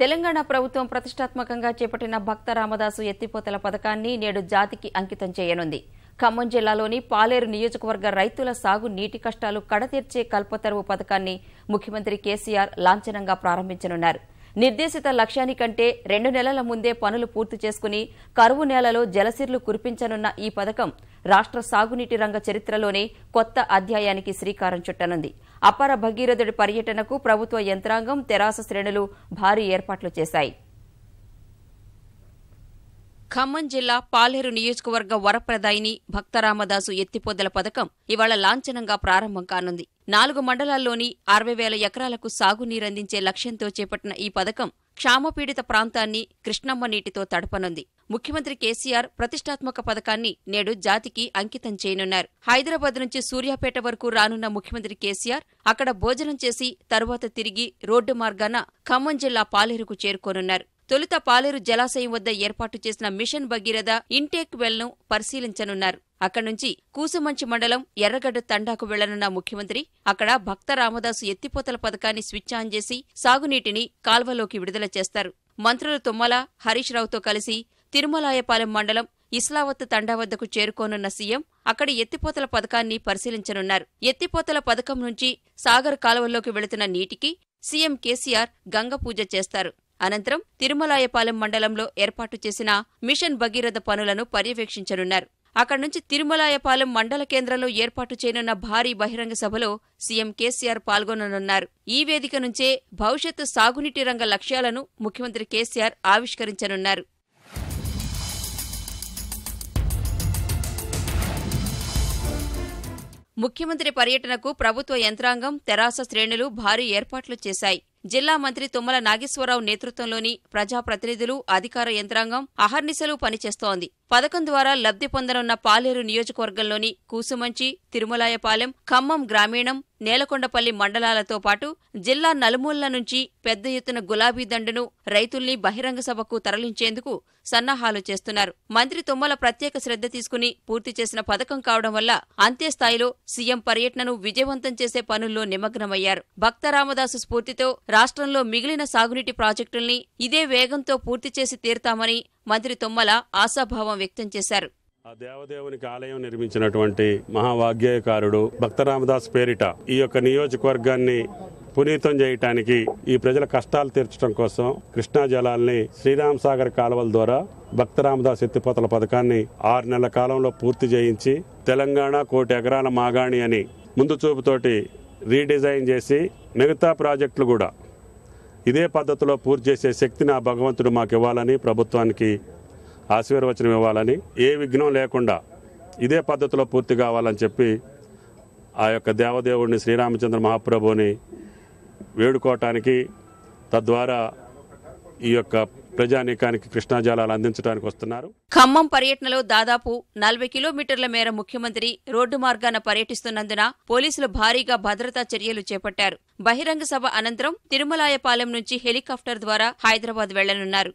తెలంగాణ ప్రభుత్వం ప్రతిష్టాత్మకంగా చేపట్టిన భక్త రామదాసు ఎత్తిపోతల పథకాన్ని నేడు జాతికి అంకితం చేయనుంది. ఖమ్మం జిల్లాలోని పాలేరు నియోజకవర్గ రైతుల సాగు నీటి కష్టాలు కడతీర్చే కల్పతరువు పథకాన్ని ముఖ్యమంత్రి కేసీఆర్ లాంఛనంగా ప్రారంభించనున్నారు. నిర్దేశిత లక్ష్యానికంటే 2 నెలల ముందే పనులు పూర్తి చేసుకుని కరువు నేలలో జలసిర్లు కురిపించనున్న ఈ పథకం రాష్ట్ర సాగునీటి రంగ చరిత్రలోనే కొత్త అధ్యాయానికి శ్రీకారం చుట్టనుంది. అపర భగీరథుడి పర్యటనకు ప్రభుత్వ యంత్రాంగం, తెరాస శ్రేణులు భారీ ఏర్పాట్లు చేశాయి. ఖమ్మం జిల్లా పాలేరు నియోజకవర్గ వరప్రదాయిని భక్తరామదాసు ఎత్తిపోతల పథకం ఇవాళ లాంఛనంగా ప్రారంభం కానుంది. 4 మండలాల్లోని 60,000 ఎకరాలకు సాగునీరందించే లక్ష్యంతో చేపట్టిన ఈ పథకం క్షామపీడిత ప్రాంతాన్ని కృష్ణమ్మ నీటితో తడపనుంది. ముఖ్యమంత్రి కేసీఆర్ ప్రతిష్టాత్మక పథకాన్ని నేడు జాతికి అంకితం చేయనున్నారు. హైదరాబాద్ నుంచి సూర్యాపేట వరకు రానున్న ముఖ్యమంత్రి కేసీఆర్ అక్కడ భోజనం చేసి తరువాత తిరిగి రోడ్డు మార్గాన ఖమ్మం జిల్లా పాలేరుకు చేరుకోనున్నారు. తొలుత పాలేరు జలాశయం వద్ద ఏర్పాటు చేసిన మిషన్ భగీరథ ఇంటేక్ వెల్ను పరిశీలించనున్నారు. అక్కడి నుంచి కూసుమంచి మండలం ఎర్రగడ్డ తండాకు వెళ్లనున్న ముఖ్యమంత్రి అక్కడ భక్త రామదాసు ఎత్తిపోతల పథకాన్ని స్విచ్ ఆన్ చేసి సాగునీటిని కాల్వలోకి విడుదల చేస్తారు. మంత్రులు తుమ్మల, హరీష్ రావుతో కలిసి తిరుమలాయపాలెం మండలం ఇస్లావత్ తండా వద్దకు చేరుకోనున్న సీఎం అక్కడి ఎత్తిపోతల పథకాన్ని పరిశీలించనున్నారు. ఎత్తిపోతల పథకం నుంచి సాగర్ కాలువల్లోకి వెళుతున్న నీటికి సీఎం కేసీఆర్ గంగ పూజ చేస్తారు. అనంతరం తిరుమలాయపాలెం మండలంలో ఏర్పాటు చేసిన మిషన్ భగీరథ పనులను పర్యవేక్షించనున్నారు. అక్కడి నుంచి తిరుమలాయపాలెం మండల కేంద్రంలో ఏర్పాటు చేయనున్న భారీ బహిరంగ సభలో సీఎం కేసీఆర్ పాల్గొననున్నారు. ఈ వేదిక నుంచే భవిష్యత్తు సాగునీటి రంగ లక్ష్యాలను ముఖ్యమంత్రి కేసీఆర్ ఆవిష్కరించనున్నారు. ముఖ్యమంత్రి పర్యటనకు ప్రభుత్వ యంత్రాంగం, తెరాస శ్రేణులు భారీ ఏర్పాట్లు చేశాయి. జిల్లా మంత్రి తుమ్మల నాగేశ్వరరావు నేతృత్వంలోని ప్రజాప్రతినిధులు, అధికార యంత్రాంగం అహర్నిశలు పనిచేస్తోంది. పథకం ద్వారా లబ్ధి పొందనున్న పాలేరు నియోజకవర్గంలోని కూసుమంచి, తిరుమలాయపాలెం, ఖమ్మం గ్రామీణం, నేలకొండపల్లి మండలాలతో పాటు జిల్లా నలుమూలల నుంచి పెద్ద ఎత్తున గులాబీ దండును, రైతుల్ని బహిరంగ సభకు తరలించేందుకు సన్నాహాలు చేస్తున్నారు. మంత్రి తుమ్మల ప్రత్యేక శ్రద్ధ తీసుకుని పూర్తి చేసిన పథకం కావడం వల్ల అంత్యస్థాయిలో సీఎం పర్యటనను విజయవంతం చేసే పనుల్లో నిమగ్నమయ్యారు. భక్త రామదాసు స్ఫూర్తితో రాష్ట్రంలో మిగిలిన సాగునీటి ప్రాజెక్టుల్ని ఇదే వేగంతో పూర్తి చేసి తీరుతామని మంత్రి తుమ్మల ఆశాభావం వ్యక్తం చేశారు. ఆ దేవదేవునికి ఆలయం నిర్మించినటువంటి మహావాగ్గేయకారుడు భక్తరామదాస్ పేరిట ఈ యొక్క నియోజకవర్గాన్ని పునీతం చేయటానికి, ఈ ప్రజల కష్టాలు తీర్చడం కోసం కృష్ణా జలాల్ని శ్రీరామ్ సాగర్ కాలువల ద్వారా భక్తరామదాస్ ఎత్తిపోతల పథకాన్ని 6 నెలల కాలంలో పూర్తి చేయించి తెలంగాణ 1 కోటి ఎకరాల మాగాణి అని ముందు చూపుతోటి రీడిజైన్ చేసి మిగతా ప్రాజెక్టులు కూడా ఇదే పద్ధతిలో పూర్తి చేసే శక్తిని ఆ భగవంతుడు మాకు ఇవ్వాలని, ప్రభుత్వానికి ఆశీర్వచనం ఇవ్వాలని, ఏ విఘ్నం లేకుండా ఇదే పద్ధతిలో పూర్తి కావాలని చెప్పి ఆ యొక్క దేవదేవుడిని శ్రీరామచంద్ర మహాప్రభుని వేడుకోవటానికి, తద్వారా ఈ యొక్క ప్రజానీకానికి కృష్ణా జలాలు అందించడానికి వస్తున్నారు. ఖమ్మం పర్యటనలో దాదాపు 40 కిలోమీటర్ల మేర ముఖ్యమంత్రి రోడ్డు మార్గాన పర్యటిస్తున్నందున పోలీసులు భారీగా భద్రతా చర్యలు చేపట్టారు. బహిరంగ సభ అనంతరం తిరుమలాయపాలెం నుంచి హెలికాప్టర్ ద్వారా హైదరాబాద్ వెళ్లనున్నారు.